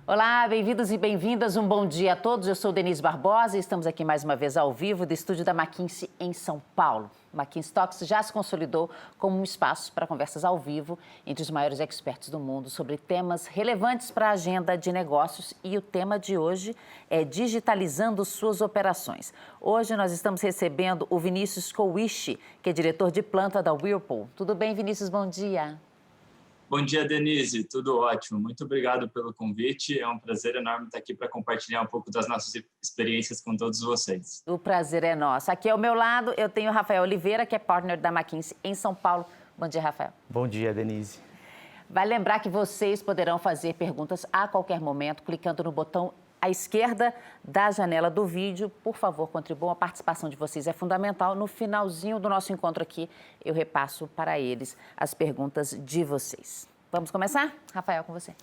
Olá, bem-vindos e bem-vindas. Um bom dia a todos. Eu sou Denise Barbosa e estamos aqui mais uma vez ao vivo do estúdio da McKinsey em São Paulo. O McKinsey Talks já se consolidou como um espaço para conversas ao vivo entre os maiores experts do mundo sobre temas relevantes para a agenda de negócios, e o tema de hoje é digitalizando suas operações. Hoje nós estamos recebendo o Vinícius Cowishi, que é diretor de planta da Whirlpool. Tudo bem, Vinícius? Bom dia. Bom dia, Denise. Tudo ótimo. Muito obrigado pelo convite. É um prazer enorme estar aqui para compartilhar um pouco das nossas experiências com todos vocês. O prazer é nosso. Aqui ao meu lado eu tenho o Rafael Oliveira, que é partner da McKinsey em São Paulo. Bom dia, Rafael. Bom dia, Denise. Vale lembrar que vocês poderão fazer perguntas a qualquer momento, clicando no botão à esquerda da janela do vídeo. Por favor, contribuam. A participação de vocês é fundamental. No finalzinho do nosso encontro aqui, eu repasso para eles as perguntas de vocês. Vamos começar? Rafael, com você.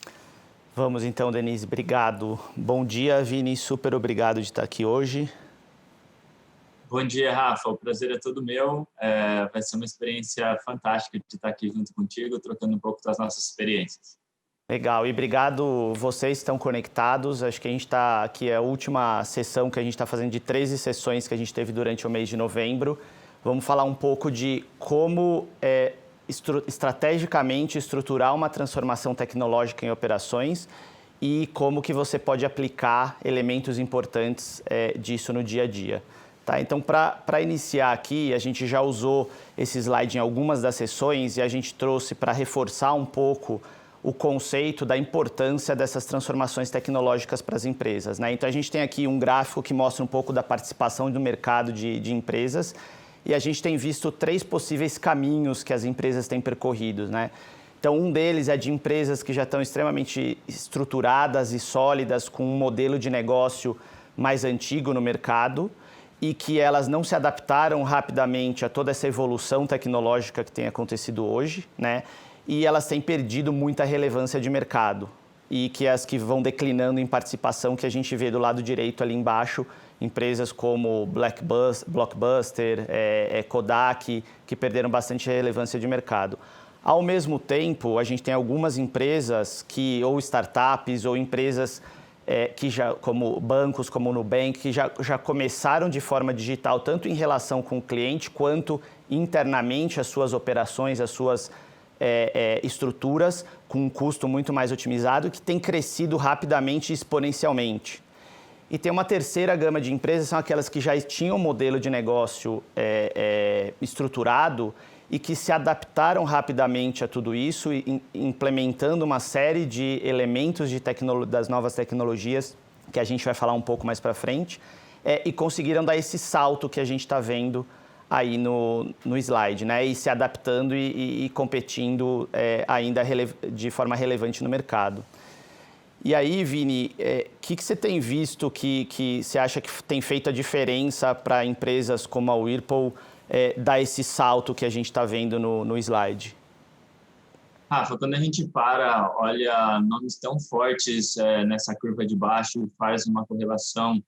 Vamos então, Denise. Obrigado. Bom dia, Vini. Super obrigado de estar aqui hoje. Bom dia, Rafa. O prazer é todo meu. Vai ser uma experiência fantástica de estar aqui junto contigo, trocando um pouco das nossas experiências. Legal, e obrigado vocês que estão conectados. Acho que a gente está aqui, é a última sessão que a gente está fazendo de 13 sessões que a gente teve durante o mês de novembro. Vamos falar um pouco de como estrategicamente estruturar uma transformação tecnológica em operações e como que você pode aplicar elementos importantes disso no dia a dia. Tá? Então, para iniciar aqui, a gente já usou esse slide em algumas das sessões e a gente trouxe para reforçar um pouco o conceito da importância dessas transformações tecnológicas para as empresas, né? Então, a gente tem aqui um gráfico que mostra um pouco da participação do mercado de empresas e a gente tem visto 3 possíveis caminhos que as empresas têm percorrido, né? Então, um deles é de empresas que já estão extremamente estruturadas e sólidas, com um modelo de negócio mais antigo no mercado e que elas não se adaptaram rapidamente a toda essa evolução tecnológica que tem acontecido hoje, né? E elas têm perdido muita relevância de mercado. E que as que vão declinando em participação, que a gente vê do lado direito ali embaixo, empresas como Blockbuster, Kodak, que perderam bastante relevância de mercado. Ao mesmo tempo, a gente tem algumas empresas ou startups, ou empresas que já, como bancos, como o Nubank, que já começaram de forma digital, tanto em relação com o cliente, quanto internamente as suas operações, as suas estruturas com um custo muito mais otimizado, que tem crescido rapidamente e exponencialmente. E tem uma terceira gama de empresas, são aquelas que já tinham um modelo de negócio estruturado e que se adaptaram rapidamente a tudo isso, implementando uma série de elementos das novas tecnologias, que a gente vai falar um pouco mais para frente, e conseguiram dar esse salto que a gente está vendo aí no slide, né? E se adaptando e competindo ainda de forma relevante no mercado. E aí, Vini, o que você tem visto que você acha que tem feito a diferença para empresas como a Whirlpool dar esse salto que a gente está vendo no slide? Rafa, quando a gente olha nomes tão fortes nessa curva de baixo, faz uma correlação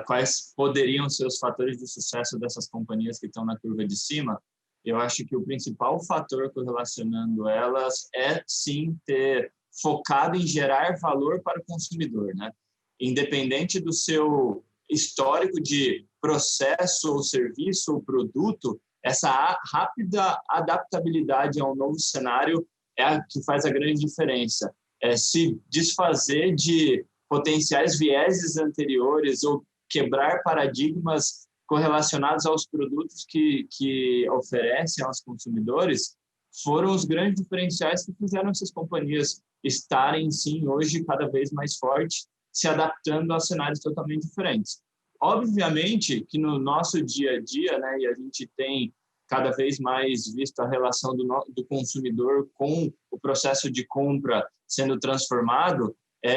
quais poderiam ser os fatores de sucesso dessas companhias que estão na curva de cima, eu acho que o principal fator correlacionando elas é, sim, ter focado em gerar valor para o consumidor, né? Independente do seu histórico de processo ou serviço ou produto, essa rápida adaptabilidade ao novo cenário é a que faz a grande diferença. Se desfazer de potenciais vieses anteriores ou quebrar paradigmas correlacionados aos produtos que oferecem aos consumidores foram os grandes diferenciais que fizeram essas companhias estarem, sim, hoje cada vez mais fortes, se adaptando a cenários totalmente diferentes. Obviamente que no nosso dia a dia, né, e a gente tem cada vez mais visto a relação do consumidor com o processo de compra sendo transformado,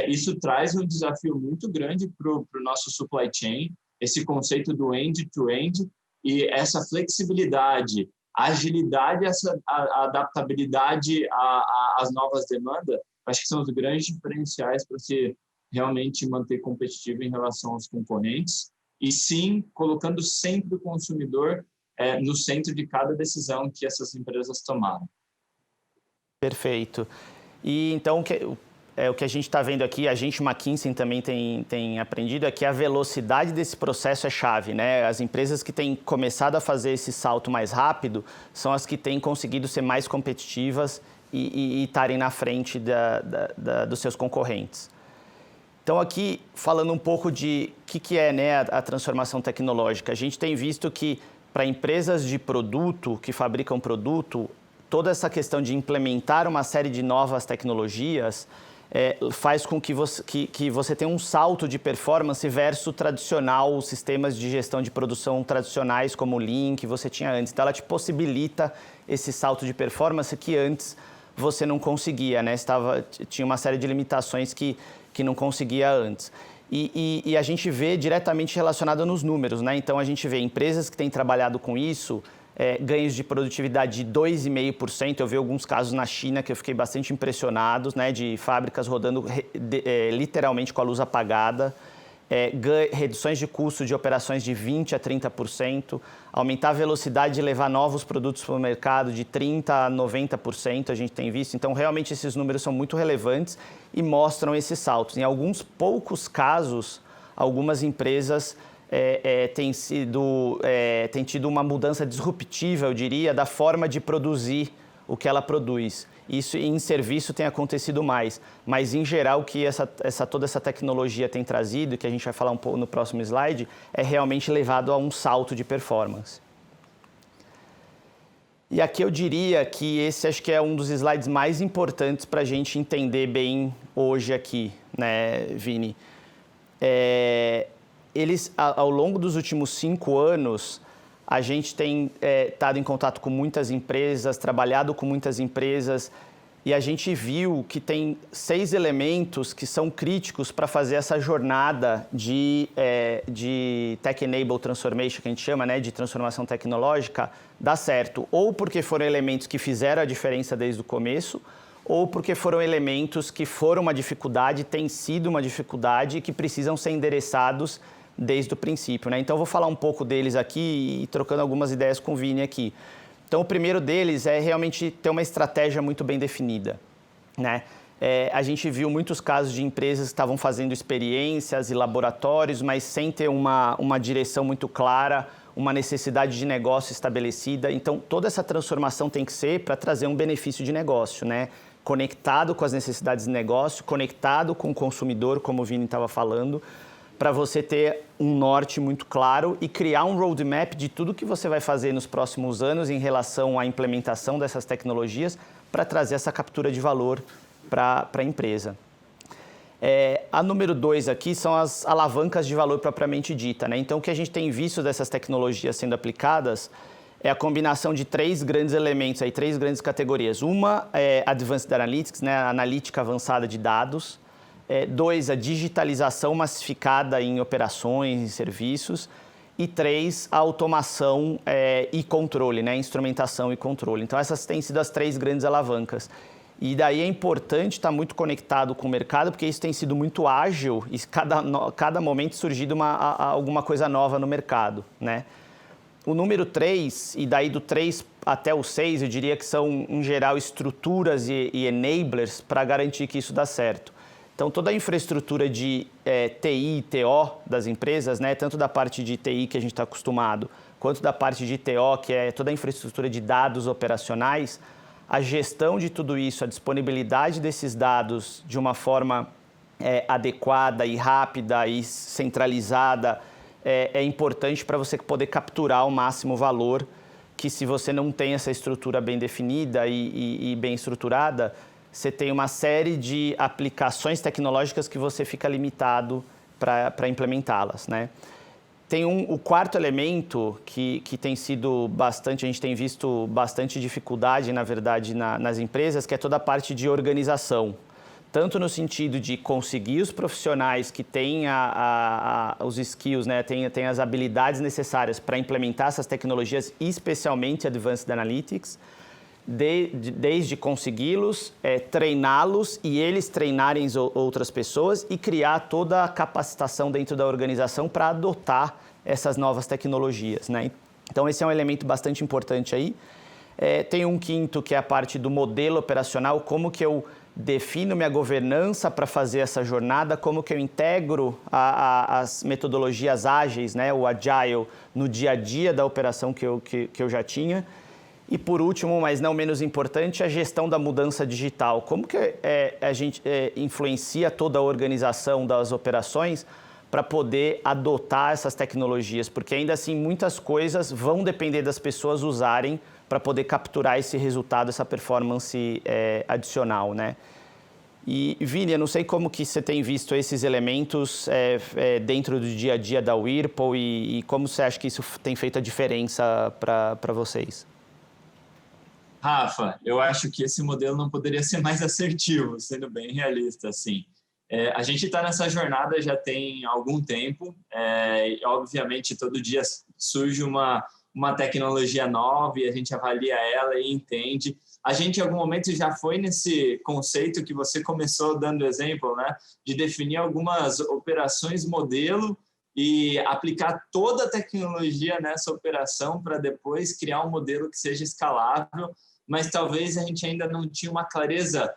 isso traz um desafio muito grande para o nosso supply chain, esse conceito do end-to-end e essa flexibilidade, agilidade, a adaptabilidade às novas demandas, acho que são os grandes diferenciais para se realmente manter competitivo em relação aos concorrentes e sim colocando sempre o consumidor no centro de cada decisão que essas empresas tomaram. Perfeito. E então, o que a gente está vendo aqui, a gente, McKinsey, também tem aprendido, é que a velocidade desse processo é chave, né? As empresas que têm começado a fazer esse salto mais rápido são as que têm conseguido ser mais competitivas e estarem na frente dos seus concorrentes. Então, aqui, falando um pouco de o que é, né, a transformação tecnológica, a gente tem visto que para empresas de produto, que fabricam produto, toda essa questão de implementar uma série de novas tecnologias faz com que você tenha um salto de performance versus tradicional, sistemas de gestão de produção tradicionais como o Lean que você tinha antes. Então, ela te possibilita esse salto de performance que antes você não conseguia, né? Tinha uma série de limitações que não conseguia antes. E a gente vê diretamente relacionado nos números, né? Então, a gente vê empresas que têm trabalhado com isso, ganhos de produtividade de 2,5%. Eu vi alguns casos na China que eu fiquei bastante impressionado, né? De fábricas rodando literalmente com a luz apagada. Reduções de custo de operações de 20% a 30%, aumentar a velocidade de levar novos produtos para o mercado de 30% a 90%, a gente tem visto. Então, realmente, esses números são muito relevantes e mostram esses saltos. Em alguns poucos casos, algumas empresas têm tido uma mudança disruptiva, eu diria, da forma de produzir o que ela produz. Isso em serviço tem acontecido mais, mas em geral o que toda essa tecnologia tem trazido, que a gente vai falar um pouco no próximo slide, é realmente levado a um salto de performance. E aqui eu diria que esse acho que é um dos slides mais importantes para a gente entender bem hoje aqui, né, Vini? Ao longo dos últimos 5 anos, a gente tem estado em contato com muitas empresas, trabalhado com muitas empresas, e a gente viu que tem 6 elementos que são críticos para fazer essa jornada de Tech-Enabled Transformation, que a gente chama, né, de transformação tecnológica, dar certo. Ou porque foram elementos que fizeram a diferença desde o começo, ou porque foram elementos que foram uma dificuldade, têm sido uma dificuldade e que precisam ser endereçados desde o princípio, né? Então, eu vou falar um pouco deles aqui e trocando algumas ideias com o Vini aqui. Então, o primeiro deles é realmente ter uma estratégia muito bem definida, né? A gente viu muitos casos de empresas que estavam fazendo experiências e laboratórios, mas sem ter uma direção muito clara, uma necessidade de negócio estabelecida. Então, toda essa transformação tem que ser para trazer um benefício de negócio, né? Conectado com as necessidades de negócio, conectado com o consumidor, como o Vini estava falando, para você ter um norte muito claro e criar um roadmap de tudo que você vai fazer nos próximos anos em relação à implementação dessas tecnologias para trazer essa captura de valor para a empresa. A número 2 aqui são as alavancas de valor propriamente dita, né? Então, o que a gente tem visto dessas tecnologias sendo aplicadas é a combinação de 3 grandes elementos, 3 grandes categorias. Uma é Advanced Analytics, né? A analítica avançada de dados. 2, a digitalização massificada em operações, em serviços. E 3, a automação e controle, né? Instrumentação e controle. Então, essas têm sido as 3 grandes alavancas. E daí é importante estar muito conectado com o mercado, porque isso tem sido muito ágil e cada momento surgido alguma coisa nova no mercado, né? O número 3, e daí do 3 até o 6, eu diria que são, em geral, estruturas e enablers para garantir que isso dá certo. Então, toda a infraestrutura de TI e TO das empresas, né, tanto da parte de TI que a gente está acostumado, quanto da parte de TO, que é toda a infraestrutura de dados operacionais, a gestão de tudo isso, a disponibilidade desses dados de uma forma adequada e rápida e centralizada é importante para você poder capturar o máximo valor, que se você não tem essa estrutura bem definida e bem estruturada, você tem uma série de aplicações tecnológicas que você fica limitado para implementá-las, né? Tem o quarto elemento que tem sido bastante, a gente tem visto bastante dificuldade, na verdade, nas empresas, que é toda a parte de organização. Tanto no sentido de conseguir os profissionais que têm os skills, né, têm as habilidades necessárias para implementar essas tecnologias, especialmente Advanced Analytics, desde consegui-los, treiná-los e eles treinarem outras pessoas e criar toda a capacitação dentro da organização para adotar essas novas tecnologias, né? Então, esse é um elemento bastante importante aí. Tem um quinto, que é a parte do modelo operacional, como que eu defino minha governança para fazer essa jornada, como que eu integro as metodologias ágeis, né, o Agile, no dia a dia da operação que eu já tinha. E por último, mas não menos importante, a gestão da mudança digital. Como que a gente influencia toda a organização das operações para poder adotar essas tecnologias? Porque ainda assim muitas coisas vão depender das pessoas usarem para poder capturar esse resultado, essa performance adicional, né? E, Vini, eu não sei como que você tem visto esses elementos dentro do dia a dia da Whirlpool e como você acha que isso tem feito a diferença para vocês? Rafa, eu acho que esse modelo não poderia ser mais assertivo, sendo bem realista, assim. A gente está nessa jornada já tem algum tempo, e obviamente todo dia surge uma tecnologia nova e a gente avalia ela e entende. A gente, em algum momento, já foi nesse conceito que você começou dando exemplo, né? De definir algumas operações modelo e aplicar toda a tecnologia nessa operação para depois criar um modelo que seja escalável, mas talvez a gente ainda não tinha uma clareza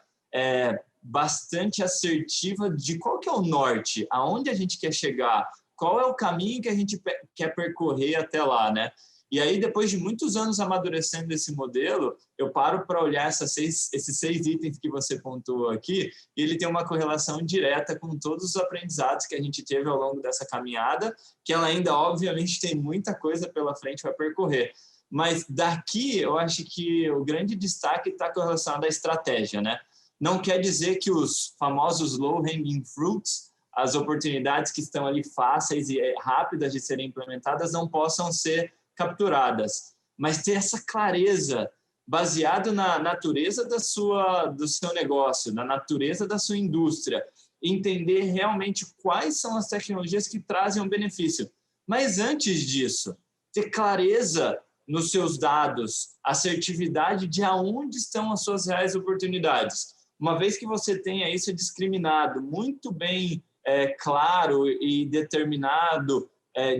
bastante assertiva de qual que é o norte, aonde a gente quer chegar, qual é o caminho que a gente quer percorrer até lá, né? E aí, depois de muitos anos amadurecendo esse modelo, eu paro para olhar esses 6 itens que você pontuou aqui, e ele tem uma correlação direta com todos os aprendizados que a gente teve ao longo dessa caminhada, que ela ainda, obviamente, tem muita coisa pela frente para percorrer. Mas daqui, eu acho que o grande destaque está com relação à estratégia, né? Não quer dizer que os famosos low-hanging fruits, as oportunidades que estão ali fáceis e rápidas de serem implementadas, não possam ser capturadas, mas ter essa clareza baseado na natureza do seu negócio, na natureza da sua indústria, entender realmente quais são as tecnologias que trazem um benefício. Mas antes disso, ter clareza nos seus dados, assertividade de aonde estão as suas reais oportunidades. Uma vez que você tenha isso discriminado, muito bem claro e determinado,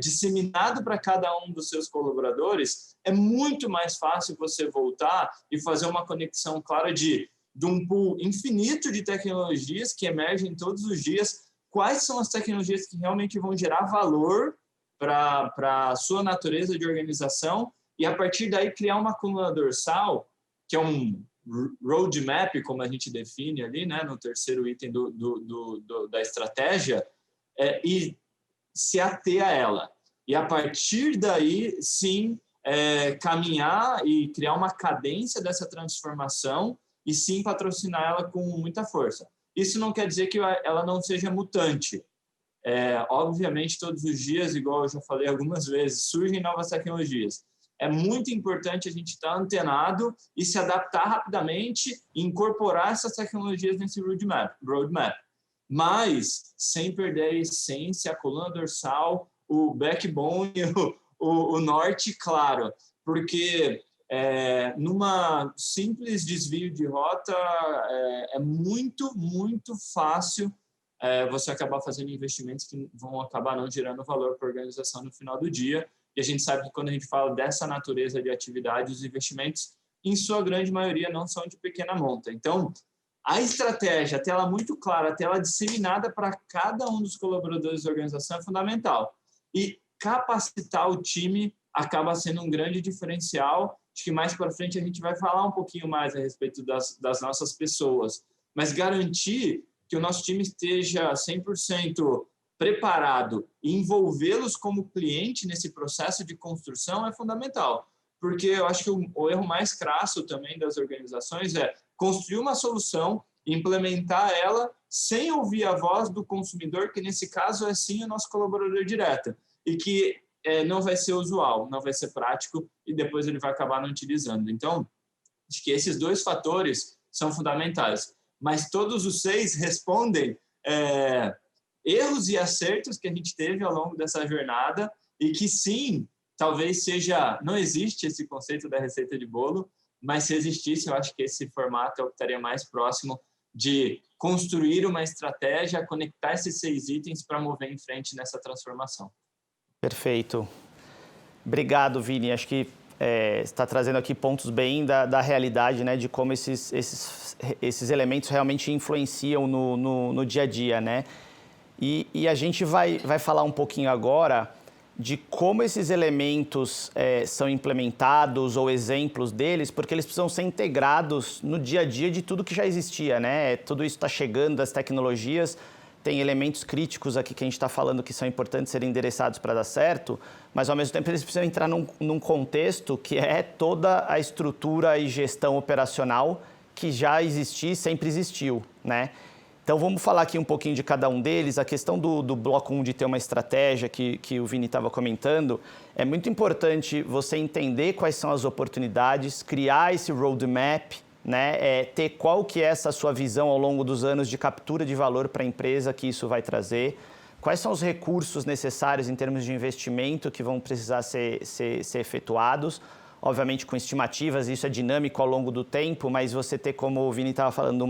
disseminado para cada um dos seus colaboradores, é muito mais fácil você voltar e fazer uma conexão clara de um pool infinito de tecnologias que emergem todos os dias, quais são as tecnologias que realmente vão gerar valor para a sua natureza de organização e, a partir daí, criar uma coluna dorsal, que é um roadmap, como a gente define ali, né, no terceiro item da estratégia, e se ater a ela. E, a partir daí, sim, caminhar e criar uma cadência dessa transformação e, sim, patrocinar ela com muita força. Isso não quer dizer que ela não seja mutante. Obviamente, todos os dias, igual eu já falei algumas vezes, surgem novas tecnologias. É muito importante a gente estar antenado e se adaptar rapidamente e incorporar essas tecnologias nesse roadmap. Mas sem perder a essência, a coluna dorsal, o backbone, o norte, claro, porque numa simples desvio de rota é muito, muito fácil você acabar fazendo investimentos que vão acabar não gerando valor para a organização no final do dia. E a gente sabe que quando a gente fala dessa natureza de atividade, os investimentos, em sua grande maioria, não são de pequena monta. Então, a estratégia, até ela muito clara, até ela disseminada para cada um dos colaboradores da organização é fundamental. E capacitar o time acaba sendo um grande diferencial. Acho que mais para frente a gente vai falar um pouquinho mais a respeito das nossas pessoas. Mas garantir que o nosso time esteja 100% preparado e envolvê-los como cliente nesse processo de construção é fundamental. Porque eu acho que o erro mais crasso também das organizações é construir uma solução, implementar ela sem ouvir a voz do consumidor, que nesse caso é sim o nosso colaborador direto, e que não vai ser usual, não vai ser prático e depois ele vai acabar não utilizando. Então, acho que esses 2 fatores são fundamentais. Mas todos os 6 respondem erros e acertos que a gente teve ao longo dessa jornada e que sim, talvez não existe esse conceito da receita de bolo, mas se existisse, eu acho que esse formato é o que estaria mais próximo de construir uma estratégia, conectar esses 6 itens para mover em frente nessa transformação. Perfeito. Obrigado, Vini. Acho que está trazendo aqui pontos bem da realidade, né, de como esses elementos realmente influenciam no dia a dia, né? E a gente vai falar um pouquinho agora de como esses elementos são implementados ou exemplos deles, porque eles precisam ser integrados no dia a dia de tudo que já existia, né? Tudo isso está chegando, as tecnologias, tem elementos críticos aqui que a gente está falando que são importantes serem endereçados para dar certo, mas ao mesmo tempo eles precisam entrar num contexto que é toda a estrutura e gestão operacional que já existia e sempre existiu, né? Então, vamos falar aqui um pouquinho de cada um deles. A questão do bloco 1 de ter uma estratégia que o Vini estava comentando, é muito importante você entender quais são as oportunidades, criar esse roadmap, né? Ter qual que é essa sua visão ao longo dos anos de captura de valor para a empresa que isso vai trazer, quais são os recursos necessários em termos de investimento que vão precisar ser efetuados, obviamente com estimativas, isso é dinâmico ao longo do tempo, mas você ter, como o Vini estava falando,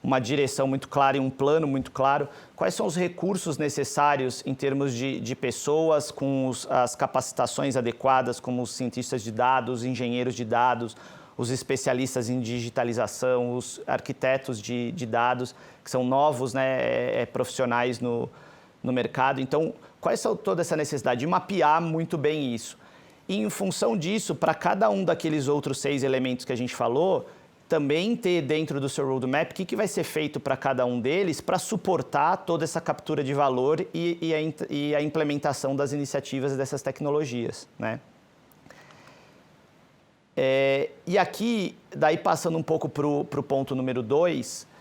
uma direção muito clara e um plano muito claro. Quais são os recursos necessários em termos de pessoas com as capacitações adequadas, como os cientistas de dados, engenheiros de dados, os especialistas em digitalização, os arquitetos de dados, que são novos, né, profissionais no mercado. Então, quais são toda essa necessidade de mapear muito bem isso? E, em função disso, para cada um daqueles outros 6 elementos que a gente falou, também ter dentro do seu roadmap o que vai ser feito para cada um deles para suportar toda essa captura de valor e a implementação das iniciativas dessas tecnologias, né? E aqui, daí passando um pouco para o ponto número 2,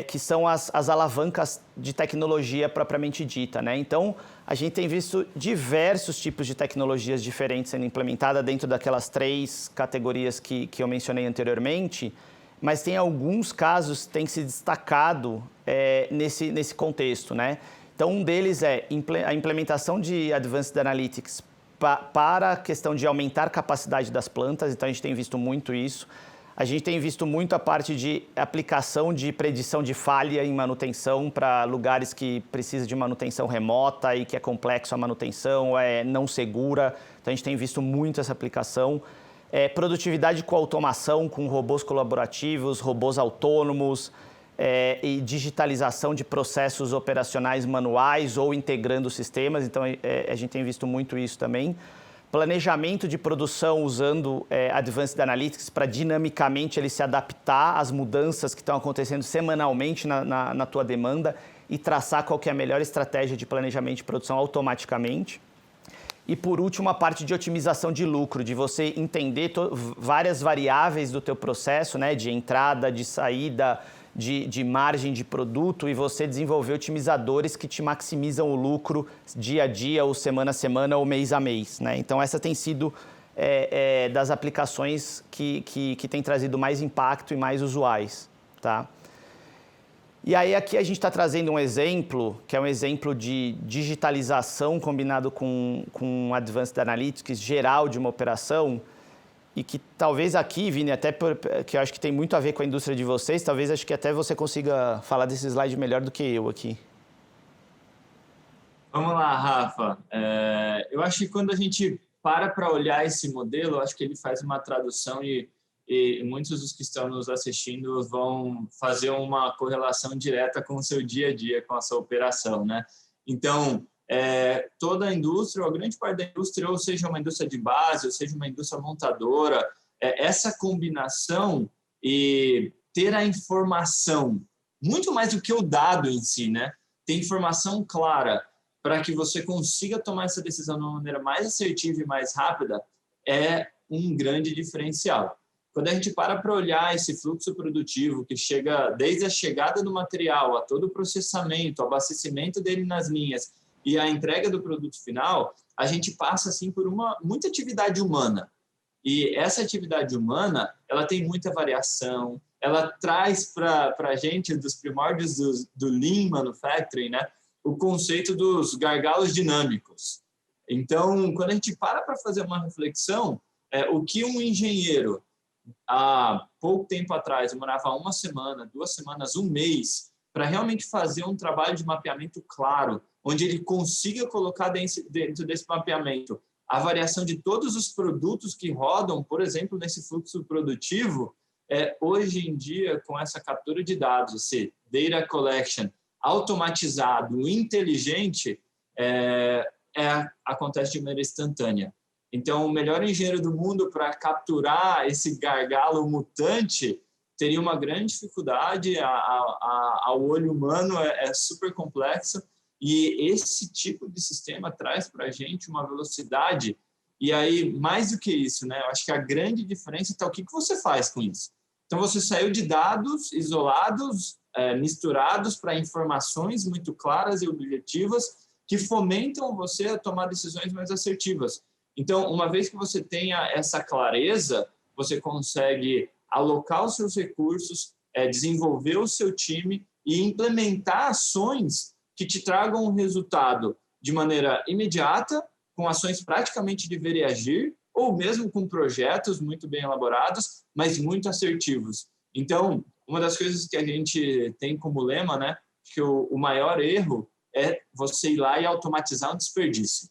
que são as alavancas de tecnologia propriamente dita, né? Então, a gente tem visto diversos tipos de tecnologias diferentes sendo implementadas dentro daquelas 3 categorias que eu mencionei anteriormente, mas tem alguns casos que têm se destacado nesse contexto, né? Então, um deles é a implementação de Advanced Analytics para a questão de aumentar a capacidade das plantas, então a gente tem visto muito isso. A gente tem visto muito a parte de aplicação de predição de falha em manutenção para lugares que precisam de manutenção remota e que é complexo a manutenção, é não segura. Então, a gente tem visto muito essa aplicação. Produtividade com automação, com robôs colaborativos, robôs autônomos e digitalização de processos operacionais manuais ou integrando sistemas. Então, a gente tem visto muito isso também. Planejamento de produção usando Advanced Analytics para dinamicamente ele se adaptar às mudanças que estão acontecendo semanalmente na tua demanda e traçar qual que é a melhor estratégia de planejamento de produção automaticamente. E, por último, a parte de otimização de lucro, de você entender várias variáveis do teu processo, né, de entrada, de saída, de margem de produto, e você desenvolver otimizadores que te maximizam o lucro dia a dia, ou semana a semana, ou mês a mês, né? Então, essa tem sido das aplicações que tem trazido mais impacto e mais usuais, tá? E aí, aqui a gente está trazendo um exemplo, que é um exemplo de digitalização combinado com Advanced Analytics geral de uma operação, e que talvez aqui, Vini, até que eu acho que tem muito a ver com a indústria de vocês, talvez acho que até você consiga falar desse slide melhor do que eu aqui. Vamos lá, Rafa. Eu acho que quando a gente para olhar esse modelo, eu acho que ele faz uma tradução e muitos dos que estão nos assistindo vão fazer uma correlação direta com o seu dia a dia, com a sua operação, né? Então, toda a indústria, ou a grande parte da indústria, ou seja uma indústria de base, ou seja uma indústria montadora, essa combinação e ter a informação, muito mais do que o dado em si, né? Ter informação clara para que você consiga tomar essa decisão de uma maneira mais assertiva e mais rápida é um grande diferencial. Quando a gente para olhar esse fluxo produtivo que chega desde a chegada do material, a todo o processamento, o abastecimento dele nas linhas e a entrega do produto final, a gente passa assim por muita atividade humana. E essa atividade humana, ela tem muita variação, ela traz para a gente, dos primórdios do Lean Manufacturing, né, o conceito dos gargalos dinâmicos. Então, quando a gente para fazer uma reflexão, o que um engenheiro, há pouco tempo atrás, demorava 1 semana, 2 semanas, 1 mês, para realmente fazer um trabalho de mapeamento claro, onde ele consiga colocar dentro desse mapeamento a variação de todos os produtos que rodam, por exemplo, nesse fluxo produtivo, hoje em dia, com essa captura de dados, esse data collection automatizado, inteligente, acontece de maneira instantânea. Então, o melhor engenheiro do mundo para capturar esse gargalo mutante teria uma grande dificuldade, ao olho humano é super complexo, e esse tipo de sistema traz para a gente uma velocidade, e aí, mais do que isso, né? Eu acho que a grande diferença está o que você faz com isso. Então, você saiu de dados isolados, misturados para informações muito claras e objetivas que fomentam você a tomar decisões mais assertivas. Então, uma vez que você tenha essa clareza, você consegue alocar os seus recursos, desenvolver o seu time e implementar ações que te tragam um resultado de maneira imediata, com ações praticamente de ver e agir, ou mesmo com projetos muito bem elaborados, mas muito assertivos. Então, uma das coisas que a gente tem como lema, né, que o maior erro é você ir lá e automatizar um desperdício.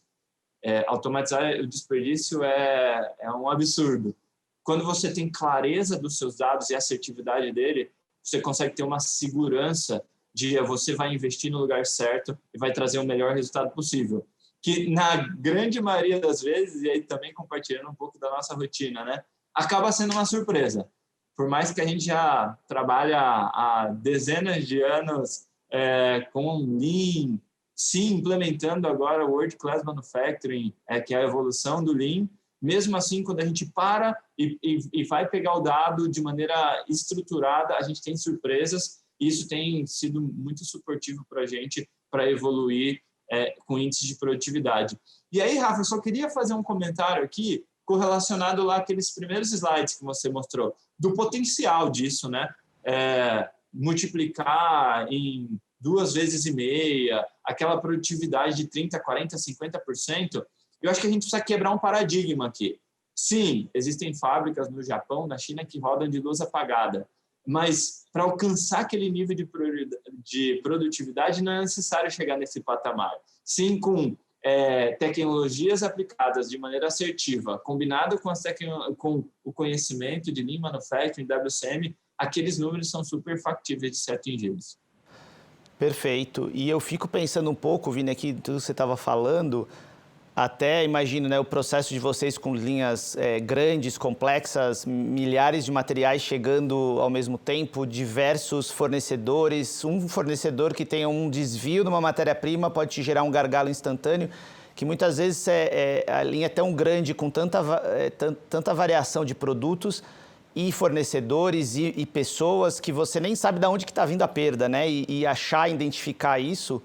Automatizar o desperdício é um absurdo. Quando você tem clareza dos seus dados e assertividade dele, você consegue ter uma segurança de você vai investir no lugar certo e vai trazer o melhor resultado possível. Que na grande maioria das vezes, e aí também compartilhando um pouco da nossa rotina, né, acaba sendo uma surpresa. Por mais que a gente já trabalha há dezenas de anos com Lean, sim, implementando agora o World Class Manufacturing, que é a evolução do Lean, mesmo assim, quando a gente para e vai pegar o dado de maneira estruturada, a gente tem surpresas, e isso tem sido muito suportivo para a gente para evoluir com índices de produtividade. E aí, Rafa, eu só queria fazer um comentário aqui correlacionado lá àqueles primeiros slides que você mostrou, do potencial disso, né? Multiplicar em 2,5 vezes, aquela produtividade de 30%, 40%, 50%, eu acho que a gente precisa quebrar um paradigma aqui. Sim, existem fábricas no Japão, na China, que rodam de luz apagada, mas para alcançar aquele nível de produtividade não é necessário chegar nesse patamar. Sim, com tecnologias aplicadas de maneira assertiva, combinado com o conhecimento de Lean Manufacturing, WCM, aqueles números são super factíveis de ser atingidos. Perfeito. E eu fico pensando um pouco, Vini, aqui tudo que você estava falando, até imagino, né, o processo de vocês com linhas grandes, complexas, milhares de materiais chegando ao mesmo tempo, diversos fornecedores, um fornecedor que tenha um desvio numa matéria-prima pode te gerar um gargalo instantâneo, que muitas vezes a linha é tão grande, com tanta variação de produtos e fornecedores e pessoas que você nem sabe de onde que está vindo a perda, né? E achar, identificar isso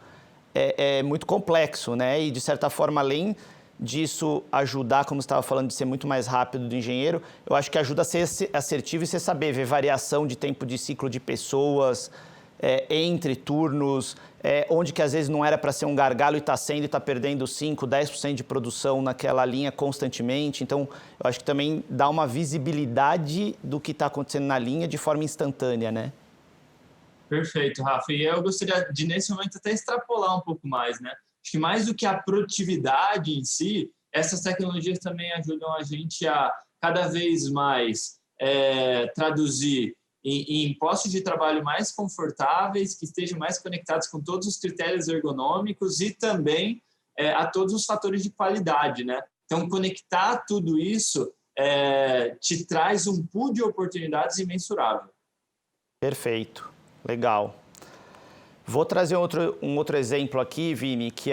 é muito complexo, né? E, de certa forma, além disso ajudar, como você estava falando, de ser muito mais rápido do engenheiro, eu acho que ajuda a ser assertivo e você saber ver variação de tempo de ciclo de pessoas, entre turnos, onde que às vezes não era para ser um gargalo e está sendo e está perdendo 5%, 10% de produção naquela linha constantemente. Então, eu acho que também dá uma visibilidade do que está acontecendo na linha de forma instantânea, né? Perfeito, Rafa. E eu gostaria de, nesse momento, até extrapolar um pouco mais, né? Acho que mais do que a produtividade em si, essas tecnologias também ajudam a gente a cada vez mais traduzir em postos de trabalho mais confortáveis, que estejam mais conectados com todos os critérios ergonômicos e também a todos os fatores de qualidade, né? Então, conectar tudo isso te traz um pool de oportunidades imensurável. Perfeito. Legal. Vou trazer um outro exemplo aqui, Vini, que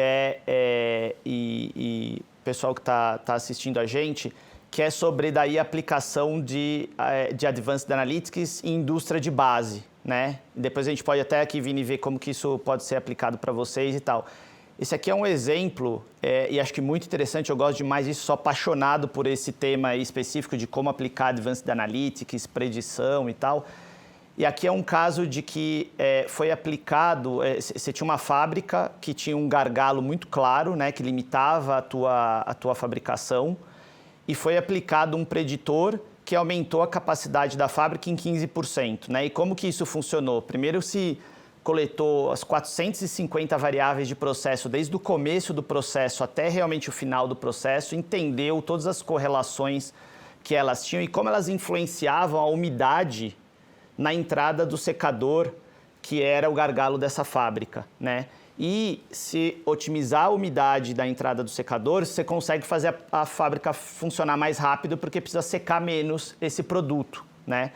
e o pessoal que está assistindo a gente, que é sobre daí a aplicação de Advanced Analytics em indústria de base, né? Depois a gente pode até aqui, Vini, ver como que isso pode ser aplicado para vocês e tal. Esse aqui é um exemplo, e acho que muito interessante, eu gosto demais disso, sou apaixonado por esse tema específico de como aplicar Advanced Analytics, predição e tal. E aqui é um caso de que foi aplicado, você tinha uma fábrica que tinha um gargalo muito claro, né, que limitava a tua fabricação, e foi aplicado um preditor que aumentou a capacidade da fábrica em 15%. Né? E como que isso funcionou? Primeiro se coletou as 450 variáveis de processo, desde o começo do processo até realmente o final do processo, entendeu todas as correlações que elas tinham e como elas influenciavam a umidade na entrada do secador, que era o gargalo dessa fábrica, né? E se otimizar a umidade da entrada do secador, você consegue fazer a fábrica funcionar mais rápido porque precisa secar menos esse produto, né?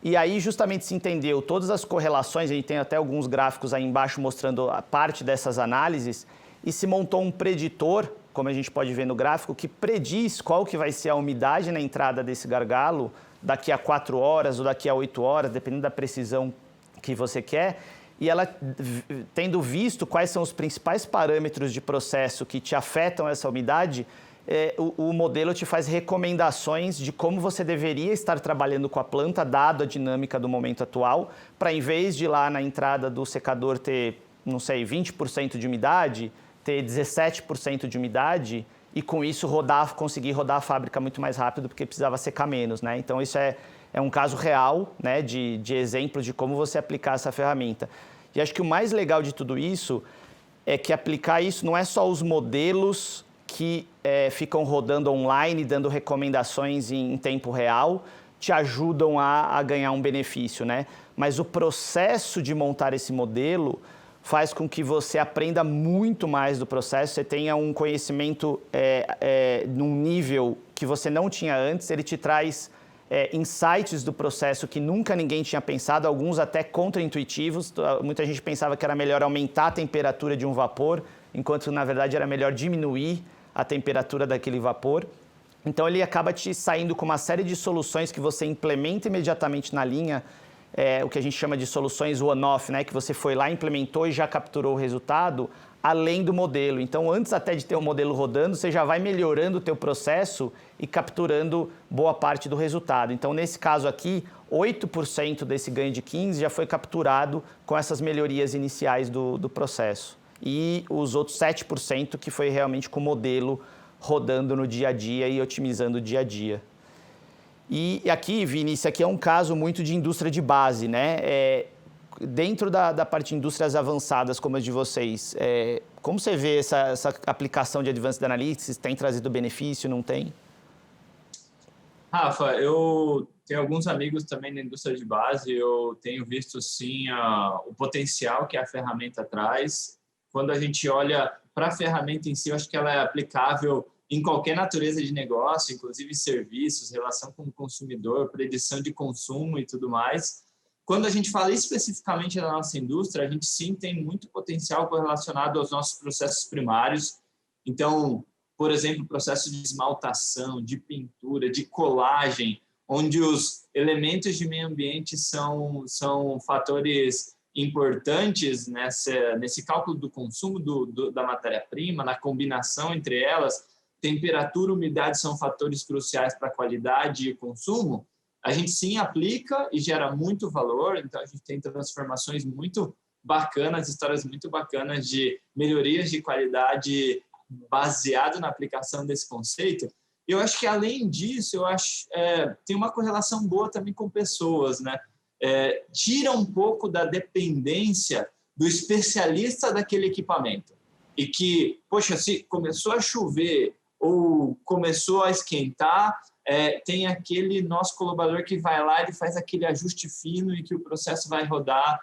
E aí justamente se entendeu todas as correlações, a gente tem até alguns gráficos aí embaixo mostrando a parte dessas análises, e se montou um preditor, como a gente pode ver no gráfico, que prediz qual que vai ser a umidade na entrada desse gargalo daqui a 4 horas ou daqui a 8 horas, dependendo da precisão que você quer. E ela, tendo visto quais são os principais parâmetros de processo que te afetam essa umidade, o modelo te faz recomendações de como você deveria estar trabalhando com a planta, dado a dinâmica do momento atual, para em vez de lá na entrada do secador ter, não sei, 20% de umidade, ter 17% de umidade e com isso conseguir rodar a fábrica muito mais rápido porque precisava secar menos, né? Então isso é um caso real, né, de exemplo de como você aplicar essa ferramenta. E acho que o mais legal de tudo isso é que aplicar isso não é só os modelos que ficam rodando online, dando recomendações em tempo real, te ajudam a ganhar um benefício, né? Mas o processo de montar esse modelo faz com que você aprenda muito mais do processo, você tenha um conhecimento num nível que você não tinha antes, ele te traz insights do processo que nunca ninguém tinha pensado, alguns até contraintuitivos. Muita gente pensava que era melhor aumentar a temperatura de um vapor, enquanto na verdade era melhor diminuir a temperatura daquele vapor. Então ele acaba te saindo com uma série de soluções que você implementa imediatamente na linha, o que a gente chama de soluções one-off, né? Que você foi lá, implementou e já capturou o resultado, além do modelo. Então, antes até de ter o modelo rodando, você já vai melhorando o teu processo e capturando boa parte do resultado. Então, nesse caso aqui, 8% desse ganho de 15% já foi capturado com essas melhorias iniciais do processo. E os outros 7% que foi realmente com o modelo rodando no dia a dia e otimizando o dia a dia. E aqui, Vini, isso aqui é um caso muito de indústria de base, né? Dentro da parte de indústrias avançadas como as de vocês, como você vê essa aplicação de Advanced Analytics? Tem trazido benefício, não tem? Rafa, eu tenho alguns amigos também na indústria de base, eu tenho visto sim o potencial que a ferramenta traz. Quando a gente olha para a ferramenta em si, eu acho que ela é aplicável em qualquer natureza de negócio, inclusive serviços, relação com o consumidor, predição de consumo e tudo mais. Quando a gente fala especificamente da nossa indústria, a gente sim tem muito potencial correlacionado aos nossos processos primários. Então, por exemplo, processo de esmaltação, de pintura, de colagem, onde os elementos de meio ambiente são fatores importantes nesse cálculo do consumo da matéria-prima, na combinação entre elas. Temperatura e umidade são fatores cruciais para a qualidade e consumo. A gente sim aplica e gera muito valor, então a gente tem transformações muito bacanas, histórias muito bacanas de melhorias de qualidade baseado na aplicação desse conceito. Eu acho que, além disso, tem uma correlação boa também com pessoas, né? Tira um pouco da dependência do especialista daquele equipamento. E que, poxa, se começou a chover ou começou a esquentar, tem aquele nosso colaborador que vai lá, ele faz aquele ajuste fino e que o processo vai rodar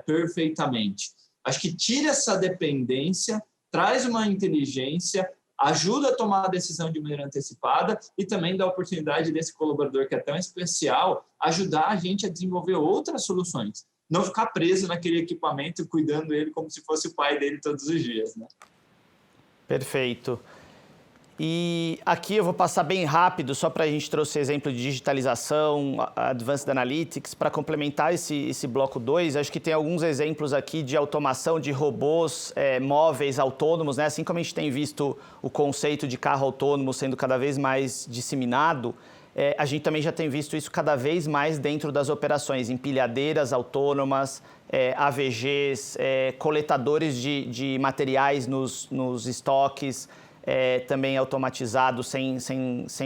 perfeitamente. Acho que tira essa dependência, traz uma inteligência, ajuda a tomar a decisão de maneira antecipada e também dá a oportunidade desse colaborador que é tão especial ajudar a gente a desenvolver outras soluções. Não ficar preso naquele equipamento, cuidando dele como se fosse o pai dele todos os dias, né? Perfeito. E aqui eu vou passar bem rápido, só para a gente trouxe exemplo de digitalização, Advanced Analytics, para complementar esse bloco 2. Acho que tem alguns exemplos aqui de automação de robôs móveis autônomos, né? Assim como a gente tem visto o conceito de carro autônomo sendo cada vez mais disseminado, a gente também já tem visto isso cada vez mais dentro das operações, empilhadeiras autônomas, AVGs, coletadores de materiais nos estoques, também automatizado, sem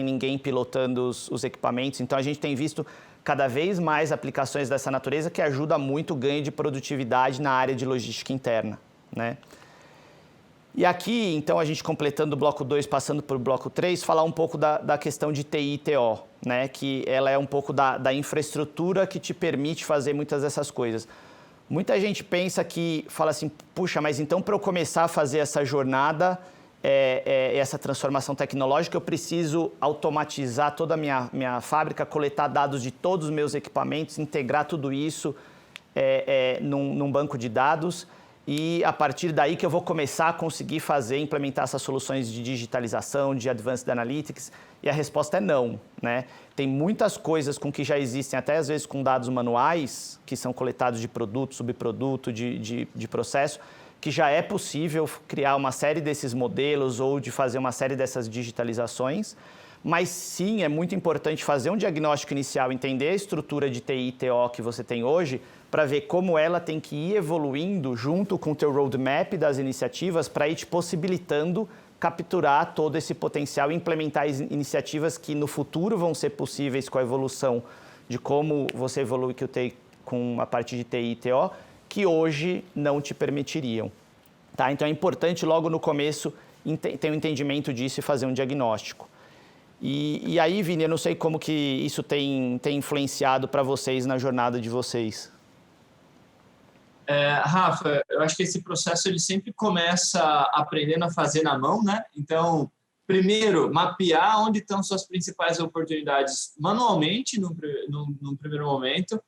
ninguém pilotando os equipamentos. Então, a gente tem visto cada vez mais aplicações dessa natureza que ajuda muito o ganho de produtividade na área de logística interna, né? E aqui, então, a gente completando o bloco 2, passando para o bloco 3, falar um pouco da questão de TI e TO, né? Que ela é um pouco da infraestrutura que te permite fazer muitas dessas coisas. Muita gente pensa que, fala assim, puxa, mas então para eu começar a fazer essa jornada, essa transformação tecnológica, eu preciso automatizar toda a minha fábrica, coletar dados de todos os meus equipamentos, integrar tudo isso num banco de dados e a partir daí que eu vou começar a conseguir implementar essas soluções de digitalização, de Advanced Analytics, e a resposta é não, né? Tem muitas coisas com que já existem, até às vezes com dados manuais, que são coletados de produto, subproduto, de processo, que já é possível criar uma série desses modelos ou de fazer uma série dessas digitalizações, mas sim, é muito importante fazer um diagnóstico inicial, entender a estrutura de TI e TO que você tem hoje, para ver como ela tem que ir evoluindo junto com o teu roadmap das iniciativas para ir te possibilitando capturar todo esse potencial e implementar iniciativas que no futuro vão ser possíveis com a evolução de como você evolui com a parte de TI e TO, que hoje não te permitiriam. Tá? Então é importante logo no começo ter um entendimento disso e fazer um diagnóstico. E aí, Vini, eu não sei como que isso tem influenciado para vocês na jornada de vocês. Rafa, eu acho que esse processo ele sempre começa aprendendo a fazer na mão, né? Então, primeiro, mapear onde estão suas principais oportunidades manualmente, num primeiro momento.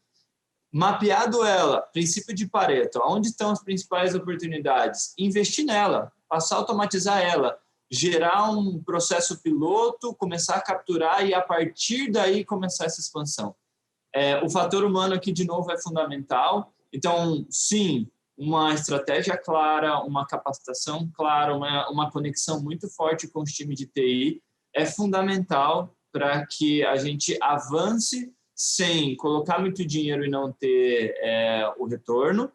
Mapeado ela, princípio de Pareto, onde estão as principais oportunidades? Investir nela, passar a automatizar ela, gerar um processo piloto, começar a capturar e, a partir daí, começar essa expansão. O fator humano aqui, de novo, é fundamental. Então, sim, uma estratégia clara, uma capacitação clara, uma conexão muito forte com os times de TI é fundamental para que a gente avance sem colocar muito dinheiro e não ter o retorno,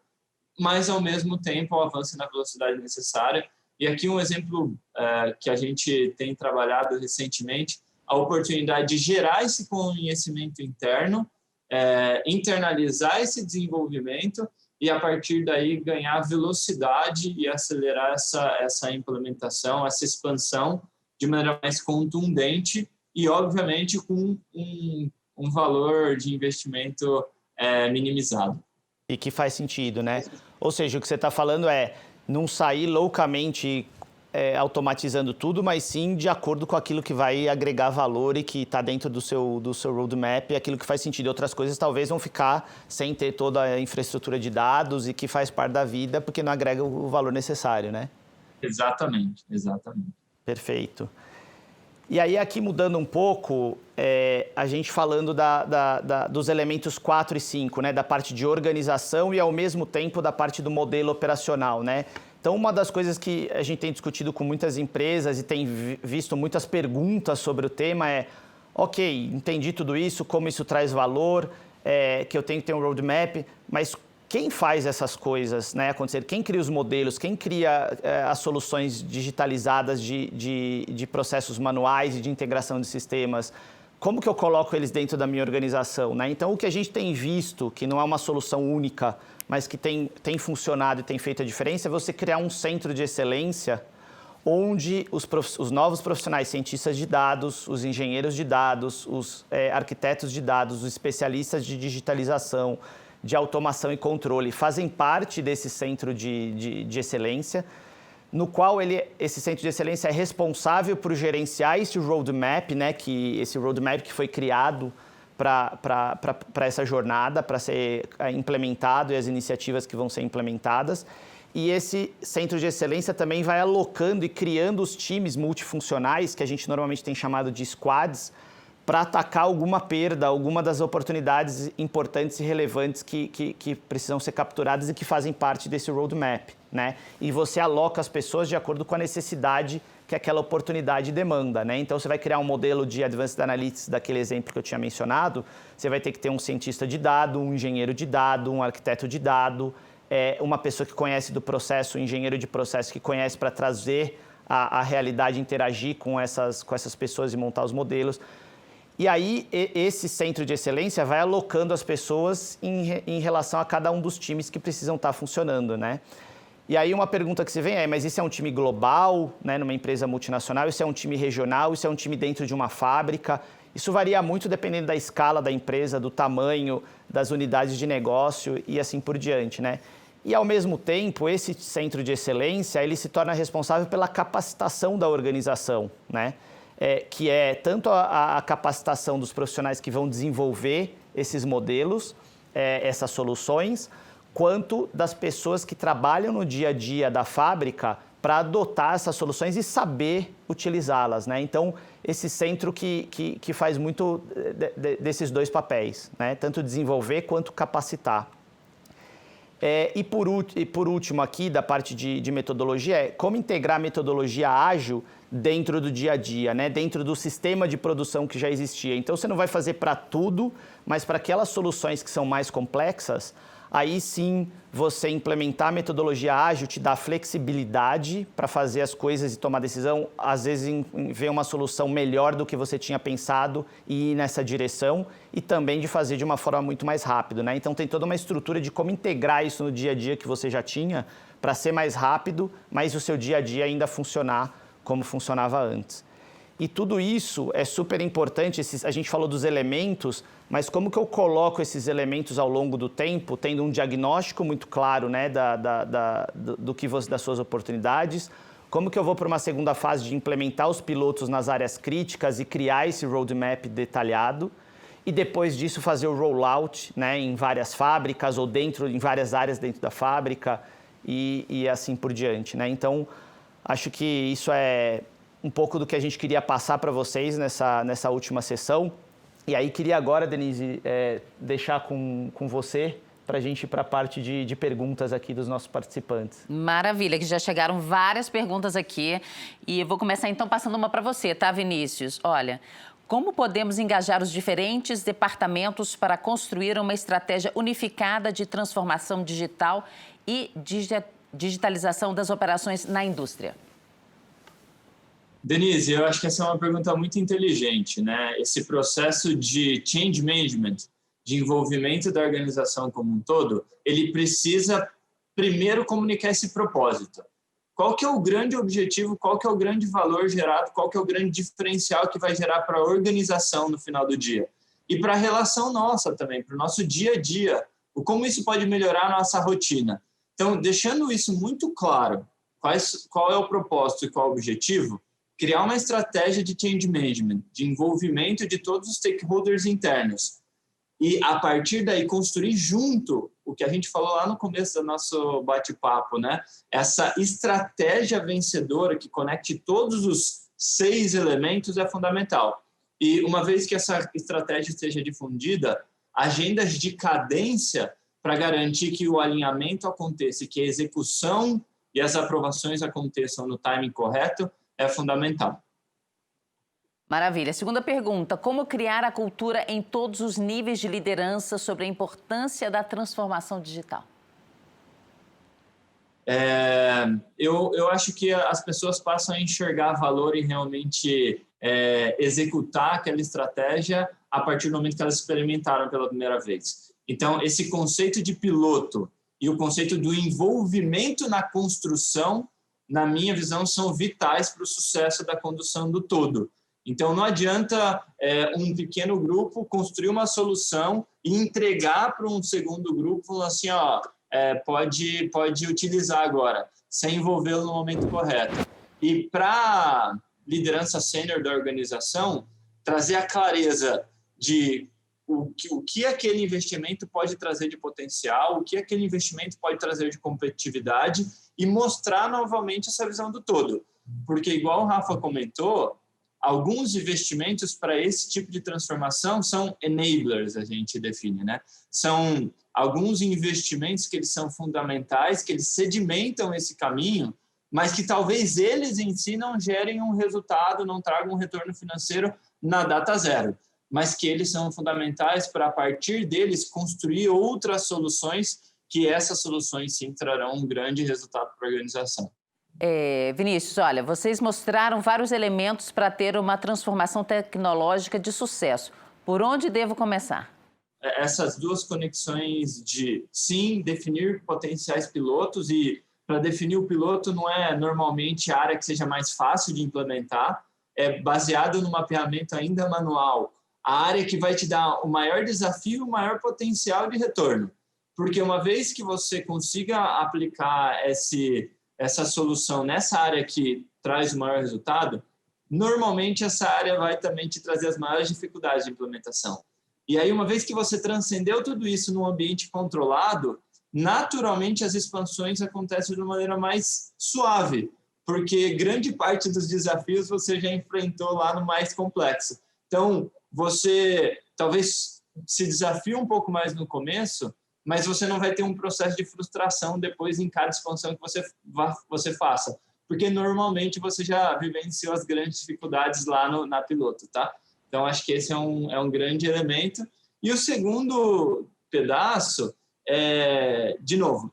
mas, ao mesmo tempo, avance na velocidade necessária. E aqui um exemplo que a gente tem trabalhado recentemente, a oportunidade de gerar esse conhecimento interno, internalizar esse desenvolvimento e, a partir daí, ganhar velocidade e acelerar essa implementação, essa expansão de maneira mais contundente e, obviamente, com um valor de investimento minimizado. E que faz sentido, né? Ou seja, o que você está falando é não sair loucamente automatizando tudo, mas sim de acordo com aquilo que vai agregar valor e que está dentro do seu roadmap, aquilo que faz sentido. Outras coisas talvez vão ficar sem ter toda a infraestrutura de dados e que faz parte da vida porque não agrega o valor necessário, né? Exatamente. Perfeito. E aí, aqui mudando um pouco, a gente falando dos elementos 4 e 5, né? Da parte de organização e, ao mesmo tempo, da parte do modelo operacional, né? Então, uma das coisas que a gente tem discutido com muitas empresas e tem visto muitas perguntas sobre o tema é: ok, entendi tudo isso, como isso traz valor, que eu tenho que ter um roadmap, mas quem faz essas coisas, né, acontecer? Quem cria os modelos? Quem cria as soluções digitalizadas de processos manuais e de integração de sistemas? Como que eu coloco eles dentro da minha organização, né? Então, o que a gente tem visto, que não é uma solução única, mas que tem funcionado e tem feito a diferença, é você criar um centro de excelência onde os novos profissionais, cientistas de dados, os engenheiros de dados, os arquitetos de dados, os especialistas de digitalização, de automação e controle, fazem parte desse centro de excelência, no qual esse centro de excelência é responsável por gerenciar esse roadmap, né, esse roadmap que foi criado para essa jornada, para ser implementado e as iniciativas que vão ser implementadas. E esse centro de excelência também vai alocando e criando os times multifuncionais, que a gente normalmente tem chamado de squads, para atacar alguma perda, alguma das oportunidades importantes e relevantes que precisam ser capturadas e que fazem parte desse roadmap, né? E você aloca as pessoas de acordo com a necessidade que aquela oportunidade demanda, né? Então, você vai criar um modelo de Advanced Analytics, daquele exemplo que eu tinha mencionado, você vai ter que ter um cientista de dado, um engenheiro de dado, um arquiteto de dado, uma pessoa que conhece do processo, um engenheiro de processo que conhece para trazer a realidade, interagir com essas pessoas e montar os modelos. E aí, esse centro de excelência vai alocando as pessoas em relação a cada um dos times que precisam estar funcionando, né? E aí uma pergunta que se vem é, mas isso é um time global, né, numa empresa multinacional? Isso é um time regional? Isso é um time dentro de uma fábrica? Isso varia muito dependendo da escala da empresa, do tamanho, das unidades de negócio e assim por diante, né? E, ao mesmo tempo, esse centro de excelência, ele se torna responsável pela capacitação da organização, né? Que é tanto a capacitação dos profissionais que vão desenvolver esses modelos, essas soluções, quanto das pessoas que trabalham no dia a dia da fábrica para adotar essas soluções e saber utilizá-las, né? Então, esse centro que faz muito desses dois papéis, né? Tanto desenvolver quanto capacitar. E por último aqui, da parte de metodologia, como integrar a metodologia ágil dentro do dia a dia, né? Dentro do sistema de produção que já existia. Então, você não vai fazer para tudo, mas para aquelas soluções que são mais complexas, aí sim você implementar a metodologia ágil te dá flexibilidade para fazer as coisas e tomar decisão, às vezes ver uma solução melhor do que você tinha pensado e ir nessa direção, e também de fazer de uma forma muito mais rápida, né? Então tem toda uma estrutura de como integrar isso no dia a dia que você já tinha para ser mais rápido, mas o seu dia a dia ainda funcionar como funcionava antes. E tudo isso é super importante, a gente falou dos elementos, mas como que eu coloco esses elementos ao longo do tempo, tendo um diagnóstico muito claro, né, das suas oportunidades, como que eu vou para uma segunda fase de implementar os pilotos nas áreas críticas e criar esse roadmap detalhado, e depois disso fazer o rollout, né, em várias fábricas ou em várias áreas dentro da fábrica e assim por diante, né? Então, acho que isso é um pouco do que a gente queria passar para vocês nessa última sessão. E aí queria agora, Denise, deixar com você para a gente ir para a parte de perguntas aqui dos nossos participantes. Maravilha, que já chegaram várias perguntas aqui. E eu vou começar então passando uma para você, tá, Vinícius? Olha, como podemos engajar os diferentes departamentos para construir uma estratégia unificada de transformação digital e digitalização das operações na indústria? Denise, eu acho que essa é uma pergunta muito inteligente, né? Esse processo de change management, de envolvimento da organização como um todo, ele precisa primeiro comunicar esse propósito. Qual que é o grande objetivo, qual que é o grande valor gerado, qual que é o grande diferencial que vai gerar para a organização no final do dia? E para a relação nossa também, para o nosso dia a dia, como isso pode melhorar a nossa rotina. Então, deixando isso muito claro, qual é o propósito e qual é o objetivo, criar uma estratégia de change management, de envolvimento de todos os stakeholders internos. E, a partir daí, construir junto o que a gente falou lá no começo do nosso bate-papo, né? Essa estratégia vencedora que conecte todos os 6 elementos é fundamental. E, uma vez que essa estratégia esteja difundida, agendas de cadência para garantir que o alinhamento aconteça, que a execução e as aprovações aconteçam no timing correto, é fundamental. Maravilha. Segunda pergunta, como criar a cultura em todos os níveis de liderança sobre a importância da transformação digital? Eu acho que as pessoas passam a enxergar valor em realmente executar aquela estratégia a partir do momento que elas experimentaram pela primeira vez. Então, esse conceito de piloto e o conceito do envolvimento na construção, na minha visão, são vitais para o sucesso da condução do todo. Então, não adianta um pequeno grupo construir uma solução e entregar para um segundo grupo, falando assim, pode utilizar agora, sem envolvê-lo no momento correto. E para a liderança sênior da organização, trazer a clareza de o que aquele investimento pode trazer de potencial, o que aquele investimento pode trazer de competitividade e mostrar novamente essa visão do todo. Porque, igual o Rafa comentou, alguns investimentos para esse tipo de transformação são enablers, a gente define, né? São alguns investimentos que eles são fundamentais, que eles sedimentam esse caminho, mas que talvez eles em si não gerem um resultado, não tragam um retorno financeiro na data zero, mas que eles são fundamentais para, a partir deles, construir outras soluções, que essas soluções sim trarão um grande resultado para a organização. Vinícius, olha, vocês mostraram vários elementos para ter uma transformação tecnológica de sucesso. Por onde devo começar? Essas duas conexões de, sim, definir potenciais pilotos, e para definir o piloto não é normalmente a área que seja mais fácil de implementar, é baseado no mapeamento ainda manual, a área que vai te dar o maior desafio, o maior potencial de retorno. Porque uma vez que você consiga aplicar essa solução nessa área que traz o maior resultado, normalmente essa área vai também te trazer as maiores dificuldades de implementação. E aí, uma vez que você transcendeu tudo isso num ambiente controlado, naturalmente as expansões acontecem de uma maneira mais suave, porque grande parte dos desafios você já enfrentou lá no mais complexo. Então, você talvez se desafie um pouco mais no começo, mas você não vai ter um processo de frustração depois em cada expansão que você faça, porque normalmente você já vivenciou as grandes dificuldades lá na piloto, tá? Então, acho que esse é um grande elemento. E o segundo pedaço é, de novo,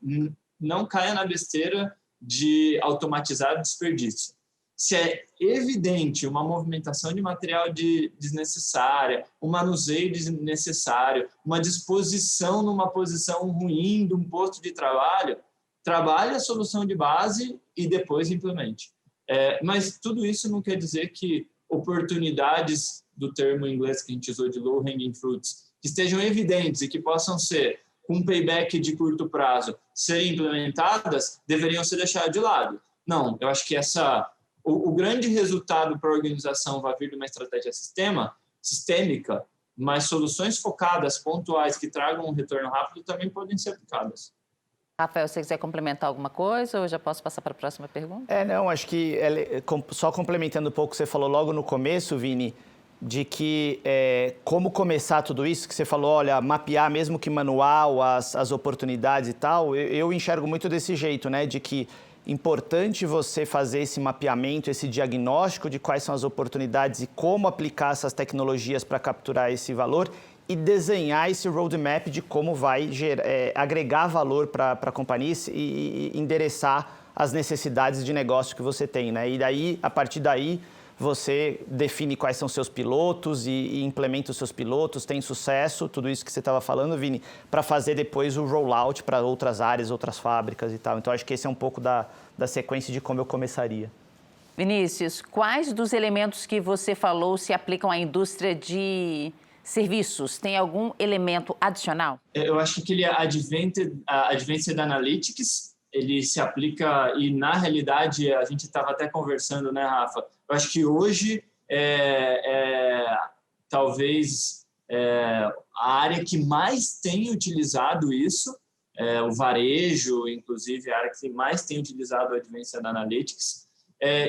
não caia na besteira de automatizar o desperdício. Se é evidente uma movimentação de material desnecessária, um manuseio desnecessário, uma disposição numa posição ruim de um posto de trabalho, trabalhe a solução de base e depois implemente. Mas tudo isso não quer dizer que oportunidades, do termo em inglês que a gente usou de low hanging fruits, que estejam evidentes e que possam ser, com um payback de curto prazo, serem implementadas, deveriam ser deixadas de lado. Não, eu acho que o grande resultado para a organização vai vir de uma estratégia sistêmica, mas soluções focadas, pontuais, que tragam um retorno rápido também podem ser aplicadas. Rafael, se você quiser complementar alguma coisa, ou já posso passar para a próxima pergunta? Não, acho que só complementando um pouco o que você falou logo no começo, Vini, de que como começar tudo isso, que você falou, olha, mapear mesmo que manual as oportunidades e tal, eu enxergo muito desse jeito, né, de que importante você fazer esse mapeamento, esse diagnóstico de quais são as oportunidades e como aplicar essas tecnologias para capturar esse valor e desenhar esse roadmap de como vai agregar valor para a companhia e endereçar as necessidades de negócio que você tem, né? E daí, a partir daí, você define quais são seus pilotos e implementa os seus pilotos, tem sucesso, tudo isso que você estava falando, Vini, para fazer depois o rollout para outras áreas, outras fábricas e tal. Então, acho que esse é um pouco da sequência de como eu começaria. Vinícius, quais dos elementos que você falou se aplicam à indústria de serviços? Tem algum elemento adicional? Eu acho que aquele Advanced Analytics, ele se aplica, e na realidade a gente estava até conversando, né, Rafa? Eu acho que hoje talvez a área que mais tem utilizado isso, o varejo, inclusive, a área que mais tem utilizado o Advanced Analytics.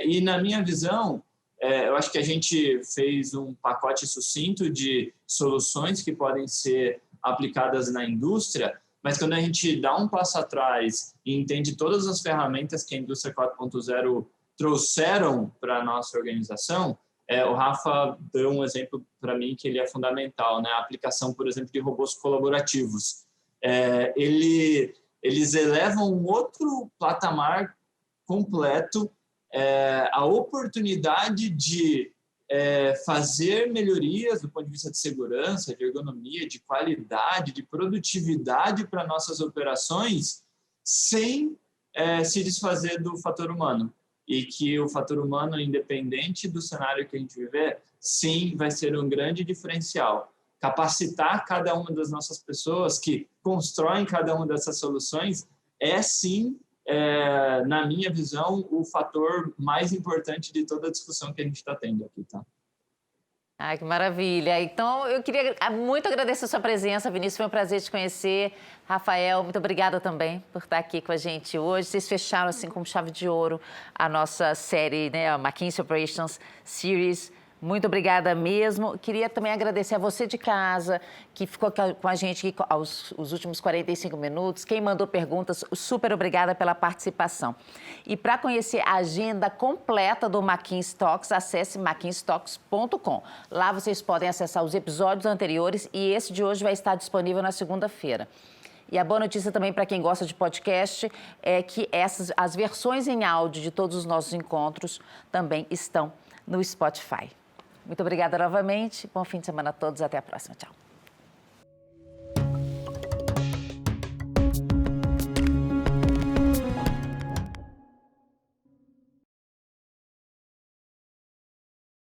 E na minha visão, eu acho que a gente fez um pacote sucinto de soluções que podem ser aplicadas na indústria, mas quando a gente dá um passo atrás e entende todas as ferramentas que a indústria 4.0 trouxeram para a nossa organização, o Rafa deu um exemplo para mim que ele é fundamental, né? A aplicação, por exemplo, de robôs colaborativos. Eles elevam um outro patamar completo, a oportunidade de fazer melhorias do ponto de vista de segurança, de ergonomia, de qualidade, de produtividade para nossas operações, sem se desfazer do fator humano. E que o fator humano, independente do cenário que a gente viver, sim, vai ser um grande diferencial. Capacitar cada uma das nossas pessoas que constroem cada uma dessas soluções sim, na minha visão, o fator mais importante de toda a discussão que a gente está tendo aqui, tá? Ai, que maravilha. Então, eu queria muito agradecer a sua presença, Vinícius. Foi um prazer te conhecer. Rafael, muito obrigada também por estar aqui com a gente hoje. Vocês fecharam, assim, com chave de ouro a nossa série, né, a McKinsey Operations Series. Muito obrigada mesmo. Queria também agradecer a você de casa, que ficou com a gente aqui os últimos 45 minutos. Quem mandou perguntas, super obrigada pela participação. E para conhecer a agenda completa do McKinsey Talks, acesse mckinseytalks.com. Lá vocês podem acessar os episódios anteriores e esse de hoje vai estar disponível na segunda-feira. E a boa notícia também para quem gosta de podcast é que as versões em áudio de todos os nossos encontros também estão no Spotify. Muito obrigada novamente. Bom fim de semana a todos. Até a próxima. Tchau.